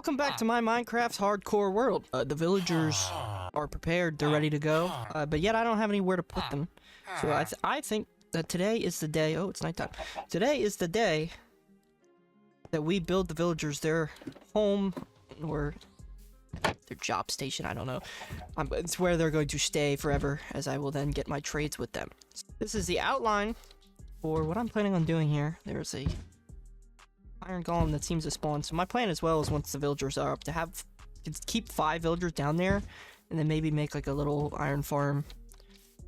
Welcome back to my Minecraft hardcore world. The villagers are prepared, they're ready to go, but yet I don't have anywhere to put them. So I think that today is the day. Oh, it's nighttime. Today is the day that we build the villagers their home, or their job station, I don't know. It's where they're going to stay forever, as I will then get my trades with them. This is the outline for what I'm planning on doing here. There's a iron golem that seems to spawn. So my plan as well is, once the villagers are up, to keep 5 villagers down there, and then maybe make like a little iron farm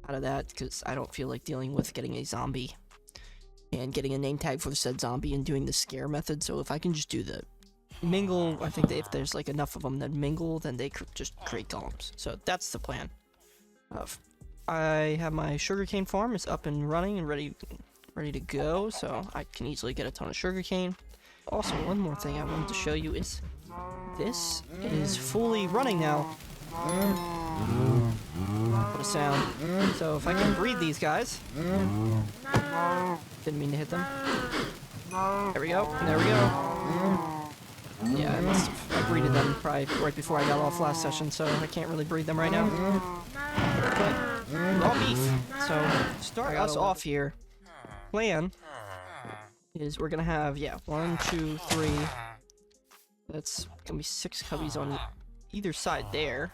out of that, because I don't feel like dealing with getting a zombie and getting a name tag for the said zombie and doing the scare method. So if I can just do the mingle, I think that if there's like enough of them that mingle, then they just create golems. So that's the plan. I have my sugarcane farm is up and running and ready to go, so I can easily get a ton of sugarcane. Also, one more thing I wanted to show you is this is fully running now. What a sound. So if I can breed these guys. Didn't mean to hit them. There we go. And there we go. Yeah, I breeded them probably right before I got off last session, so I can't really breed them right now. But raw beef. So start us off here. Plan is we're gonna have 1, 2, 3. That's gonna be 6 cubbies on either side there,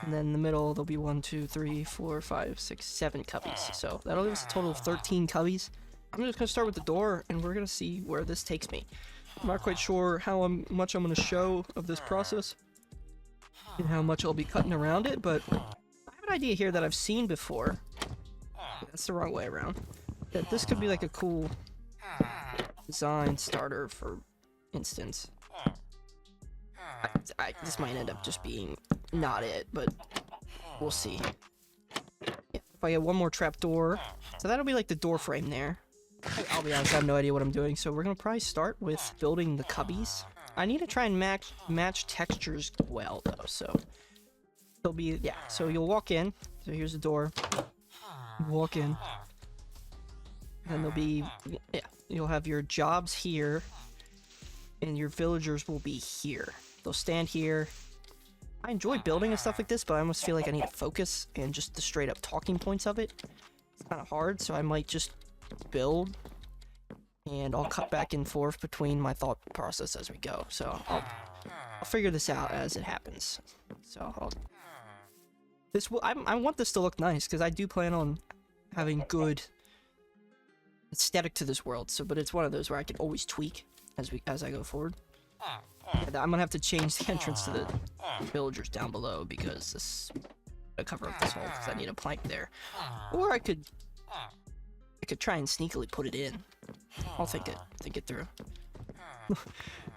and then in the middle there'll be 1, 2, 3, 4, 5, 6, 7 cubbies. So that'll give us a total of 13 cubbies. I'm just gonna start with the door, and we're gonna see where this takes me. I'm not quite sure how much I'm gonna show of this process and how much I'll be cutting around it, but I have an idea here that I've seen before. That's the wrong way around. That this could be like a cool design starter, for instance. This might end up just being not it, but we'll see. If I get one more trapdoor, so that'll be like the door frame there. I'll be honest, I have no idea what I'm doing, so we're gonna probably start with building the cubbies. I need to try and match textures well though, so there'll be, so you'll walk in, so here's the door, walk in, and there'll be, you'll have your jobs here, and your villagers will be here. They'll stand here. I enjoy building and stuff like this, but I almost feel like I need to focus and just the straight up talking points of it. It's kind of hard, so I might just build, and I'll cut back and forth between my thought process as we go. So I'll figure this out as it happens. So I want this to look nice, because I do plan on having good aesthetic to this world. So, but it's one of those where I can always tweak as I go forward. I'm gonna have to change the entrance to the villagers down below, because this I cover up this hole, because I need a plank there. Or I could try and sneakily put it in. I'll think it through.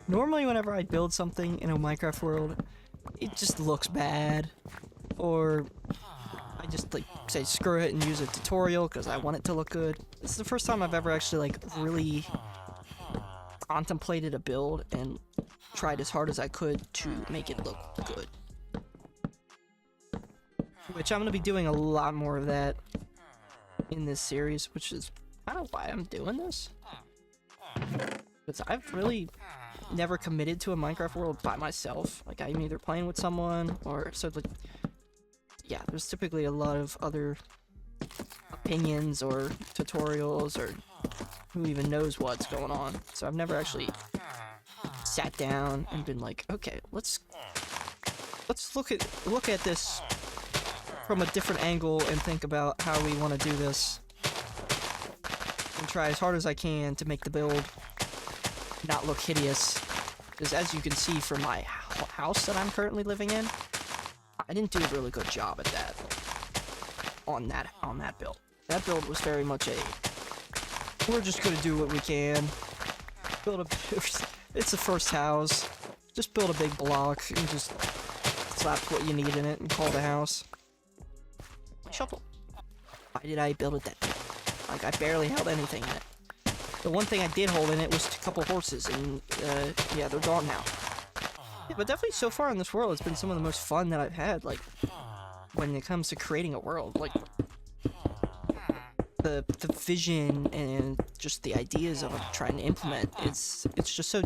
Normally, whenever I build something in a Minecraft world, it just looks bad, or I just like say screw it and use a tutorial because I want it to look good. This is the first time I've ever actually like really contemplated a build and tried as hard as I could to make it look good. Which I'm going to be doing a lot more of that in this series, which is kind of why I'm doing this. Because I've really never committed to a Minecraft world by myself. Like, I'm either playing with someone, or so like, there's typically a lot of other opinions or tutorials, or who even knows what's going on. So I've never actually sat down and been like, okay, let's look at this from a different angle and think about how we want to do this, and try as hard as I can to make the build not look hideous. Because as you can see from my house that I'm currently living in, I didn't do a really good job at that on that build. That build was very much we're just gonna do what we can. It's the first house. Just build a big block and just slap what you need in it and call it a house. My shovel. Why did I build it that way? Like, I barely held anything in it. The one thing I did hold in it was a couple horses, and they're gone now. Yeah, but definitely so far in this world, it's been some of the most fun that I've had, like, when it comes to creating a world. Like, the vision and just the ideas of trying to implement, it's just so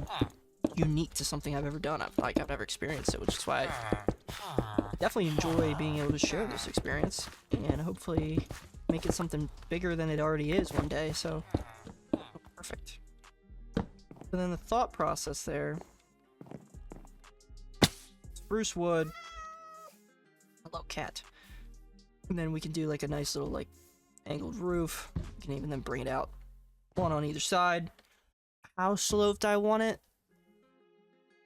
unique to something I've ever done. I've never experienced it, which is why I definitely enjoy being able to share this experience and hopefully make it something bigger than it already is one day. So perfect. So then the thought process there: spruce wood. Hello, cat. And then we can do like a nice little like angled roof. We can even then bring it out one on either side. How sloped I want it?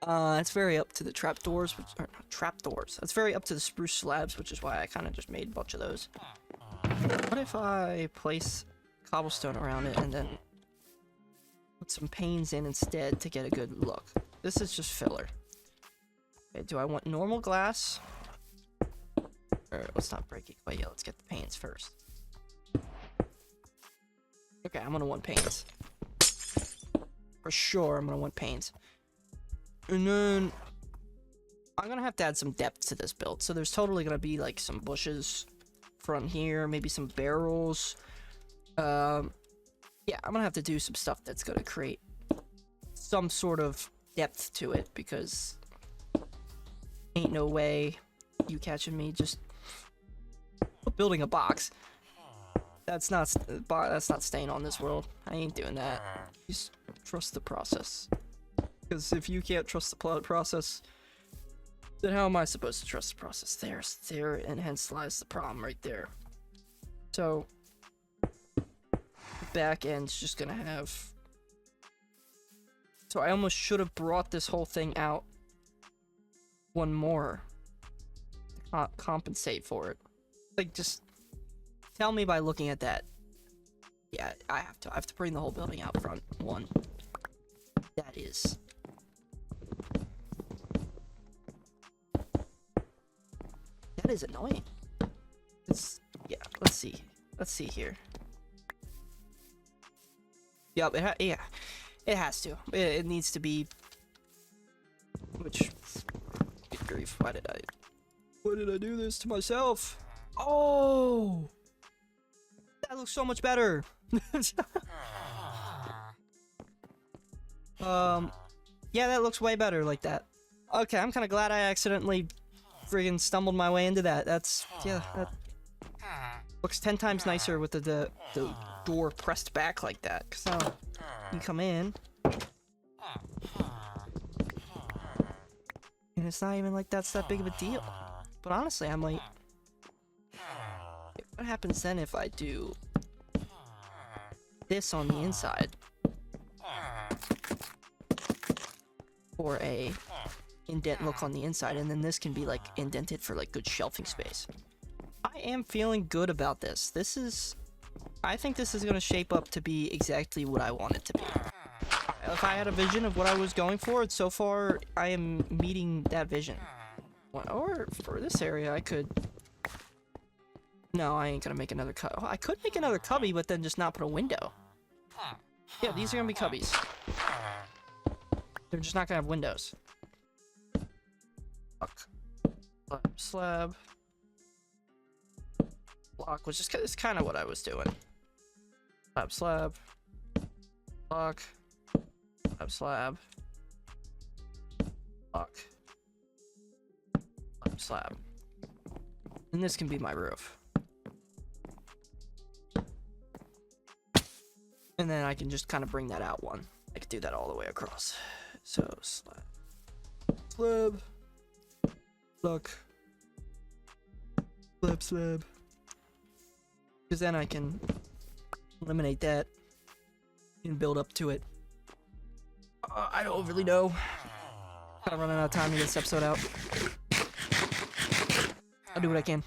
It's very up to the trapdoors, or not trapdoors. It's very up to the spruce slabs, which is why I kind of just made a bunch of those. What if I place cobblestone around it and then put some panes in instead to get a good look? This is just filler. Okay, do I want normal glass? Or let's not break it quite yet. Let's get the panes first. Okay, I'm gonna want panes. For sure, I'm gonna want panes. And then I'm gonna have to add some depth to this build. So there's totally gonna be like some bushes front here, maybe some barrels. Yeah, I'm gonna have to do some stuff that's gonna create some sort of depth to it, because ain't no way you catching me just building a box. That's not staying on this world. I ain't doing that. Just trust the process. Because if you can't trust the process, then how am I supposed to trust the process? There, and hence lies the problem right there. So the back end's just gonna have. So I almost should have brought this whole thing out one more to compensate for it. Like, just tell me by looking at that. Yeah, I have to bring the whole building out front. One. That is. That is annoying. Yeah, let's see. Let's see here. Yep, yeah. It has to. It needs to be. Which. Good grief. Why did I do this to myself? Oh! That looks so much better. Yeah, that looks way better like that. Okay, I'm kind of glad I accidentally friggin' stumbled my way into that. Yeah, that looks 10 times nicer with the door pressed back like that. Cause now you come in, and it's not even like that's that big of a deal. But honestly, I'm like, what happens then if I do this on the inside for a indent look on the inside, and then this can be like indented for like good shelving space? I am feeling good about this. I think this is gonna shape up to be exactly what I want it to be. If I had a vision of what I was going for, so far I am meeting that vision. Or for this area, I could. No, I ain't gonna make another cubby. Oh, I could make another cubby, but then just not put a window. Yeah, these are gonna be cubbies. They're just not gonna have windows. Slab. Block, which is kind of what I was doing. Slab. Block. Slab. Block. Slab. And this can be my roof. And then I can just kind of bring that out one. I could do that all the way across. So, slab. Slab. Block. Slab. Because then I can eliminate that and build up to it. I don't really know. Kind of running out of time to get this episode out. I'll do what I can.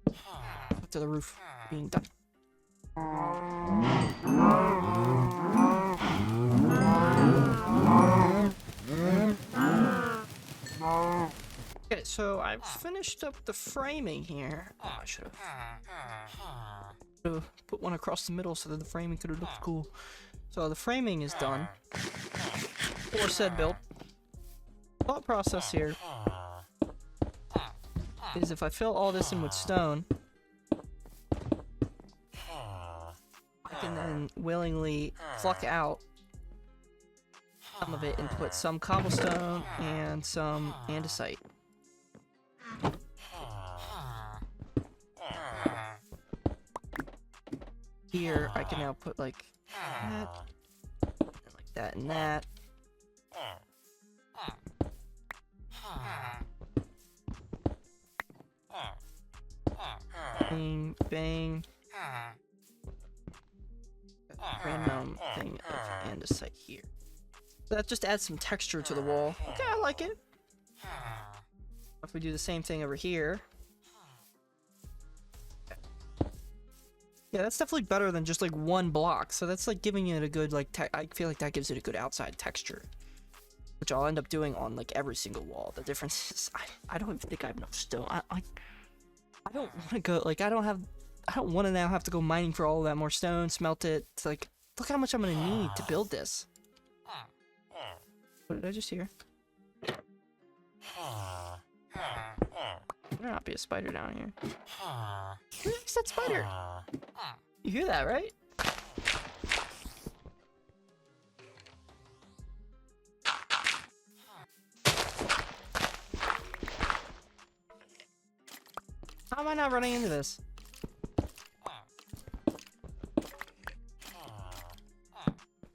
Up to the roof being done. Okay, so I've finished up the framing here. Oh, I should have put one across the middle so that the framing could have looked cool. So the framing is done for said build. Thought process here is if I fill all this in with stone, I can then willingly pluck out some of it and put some cobblestone and some andesite. Here, I can now put like that, and like that and that. Bang, bang. Random thing of andesite here. So that just adds some texture to the wall. Okay, I like it. If we do the same thing over here. Yeah, that's definitely better than just like one block. So that's like giving it a good like I feel like that gives it a good outside texture, which I'll end up doing on like every single wall. The difference is I don't even think I have enough stone. I don't want to go like I don't want to now have to go mining for all of that more stone, smelt it. It's like look how much I'm gonna need to build this. What did I just hear? There not be a spider down here. Who the heck's that spider? You hear that, right? How am I not running into this?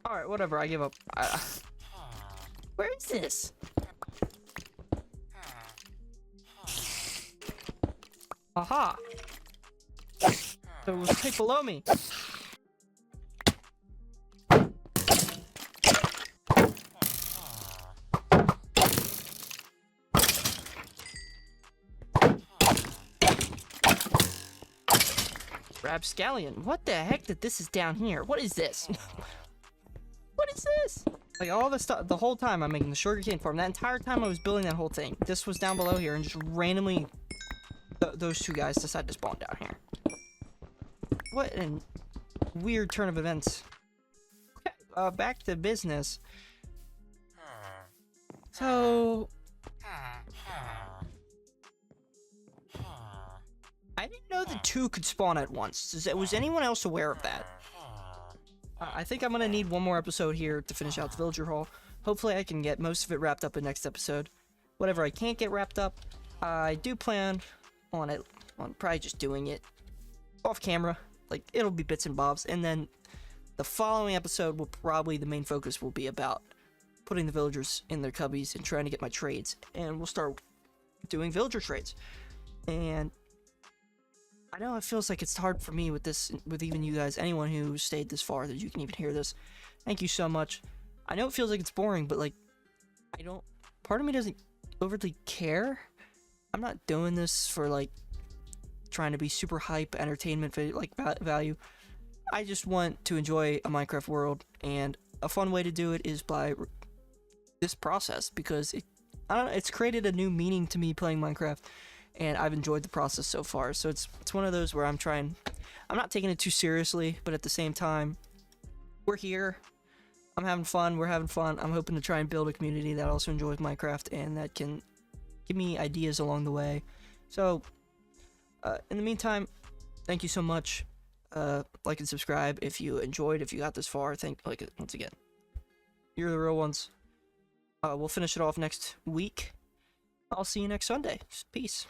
Alright, whatever, I give up. Where is this? Aha! So it was right below me. Rapscallion, what the heck that this is down here? What is this? What is this? Like all the stuff, the whole time I'm making the sugarcane farm, that entire time I was building that whole thing, this was down below here and just randomly those two guys decided to spawn down here. What a weird turn of events. Okay, back to business. So I didn't know the two could spawn at once. Was anyone else aware of that? I think I'm gonna need one more episode here to finish out the villager haul. Hopefully I can get most of it wrapped up in next episode. Whatever I can't get wrapped up, I do plan on probably just doing it off camera. Like it'll be bits and bobs, and then the following episode will probably the main focus will be about putting the villagers in their cubbies and trying to get my trades, and we'll start doing villager trades. And I know it feels like it's hard for me with this, with even you guys, anyone who stayed this far, that you can even hear this. Thank you so much. I know it feels like it's boring, but like, part of me doesn't overly care. I'm not doing this for like, trying to be super hype entertainment like value. I just want to enjoy a Minecraft world, and a fun way to do it is by this process, because I don't know, it's created a new meaning to me playing Minecraft. And I've enjoyed the process so far. So it's one of those where I'm not taking it too seriously, but at the same time, we're here. I'm having fun. We're having fun. I'm hoping to try and build a community that also enjoys Minecraft and that can give me ideas along the way. So, in the meantime, thank you so much. Like and subscribe if you enjoyed, if you got this far. Once again, you're the real ones. We'll finish it off next week. I'll see you next Sunday. Peace.